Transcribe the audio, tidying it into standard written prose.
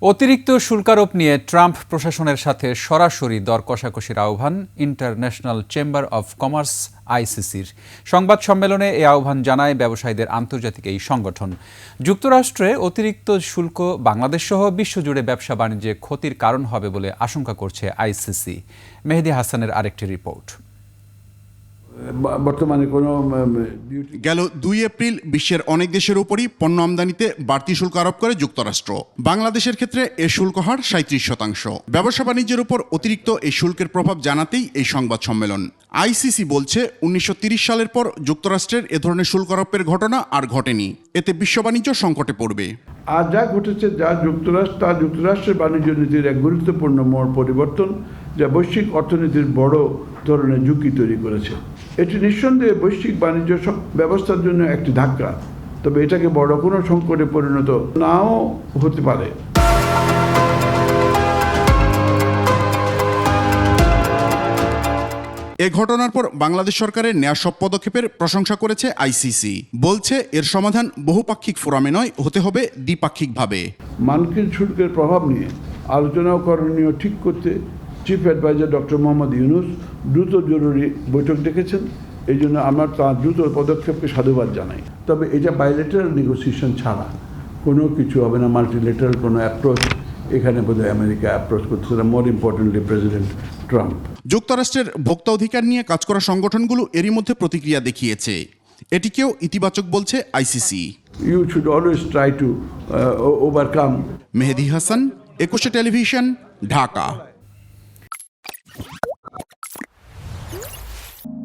অতিরিক্ত শুল্কারোপ নিয়ে ট্রাম্প প্রশাসনের সাথে সরাসরি দর কষাকষির আহ্বান ইন্টারন্যাশনাল চেম্বার অব কমার্স আইসিসির। সংবাদ সম্মেলনে এই আহ্বান জানায় ব্যবসায়ীদের আন্তর্জাতিক এই সংগঠন। যুক্তরাষ্ট্রে অতিরিক্ত শুল্ক বাংলাদেশসহ বিশ্বজুড়ে ব্যবসা বাণিজ্যে ক্ষতির কারণ হবে বলে আশঙ্কা করছে আইসিসি। মেহেদী হাসানের আরেকটি রিপোর্ট। বর্তমানে কোনো গেল ২ এপ্রিল বিশ্বের অনেক দেশের উপরই পণ্য আমদানিতে বাড়তি শুল্ক আরোপ করে যুক্তরাষ্ট্র। বাংলাদেশের ক্ষেত্রে এ শুল্ক হার ৩৭%। ব্যবসা বাণিজ্যের উপর অতিরিক্ত এই শুল্কের প্রভাব জানাতেই এই সংবাদ সম্মেলন। আইসিসি বলছে ১৯৩০ সালের পর যুক্তরাষ্ট্রের এ ধরনের শুল্ক আরোপের ঘটনা আর ঘটেনি। এতে বিশ্ব বাণিজ্য সংকটে পড়বে। আর যা ঘটেছে যুক্তরাষ্ট্রের বাণিজ্য নীতির এক গুরুত্বপূর্ণ মোড় পরিবর্তন, যা বৈশ্বিক অর্থনীতির বড় ধরনের ঝুঁকি তৈরি করেছে। এটি নিঃসন্দেহে বৈশ্বিক বাণিজ্য ব্যবস্থার জন্য একটি ধাক্কা, তবে এটাকে বড় কোনো সংকটে পরিণত নাও হতে পারে। এ ঘটনার পর বাংলাদেশ সরকারের নেওয়া সব পদক্ষেপের প্রশংসা করেছে আইসিসি। বলছে এর সমাধান বহুপাক্ষিক ফোরামে নয়, হতে হবে দ্বিপাক্ষিকভাবে। মার্কিন শুল্কের প্রভাব নিয়ে আলোচনা করণীয় ঠিক করতে chief adviser doctor Mohammad Yunus দ্রুত জরুরি বৈঠক ডেকেছেন। এই জন্য আমরা তার দ্রুত পদক্ষেপকে সাধুবাদ জানাই। তবে এটা বাইলেটারাল নেগোসিয়েশন ছাড়া কোনো কিছু হবে না। মাল্টিলেটারাল কোনো অ্যাপ্রোচ এখানে বোধহয় আমেরিকা অ্যাপ্রোচ করতেছে না, মোর ইম্পর্টেন্টলি প্রেসিডেন্ট ট্রাম্প। যুক্তরাষ্ট্রের ভোক্তা অধিকার নিয়ে কাজ করা সংগঠনগুলো এরই মধ্যে প্রতিক্রিয়া দেখিয়েছে। এটিকেও ইতিবাচক বলছে ICC. You should always try to overcome. Mehedi Hasan, ২১ television, Dhaka.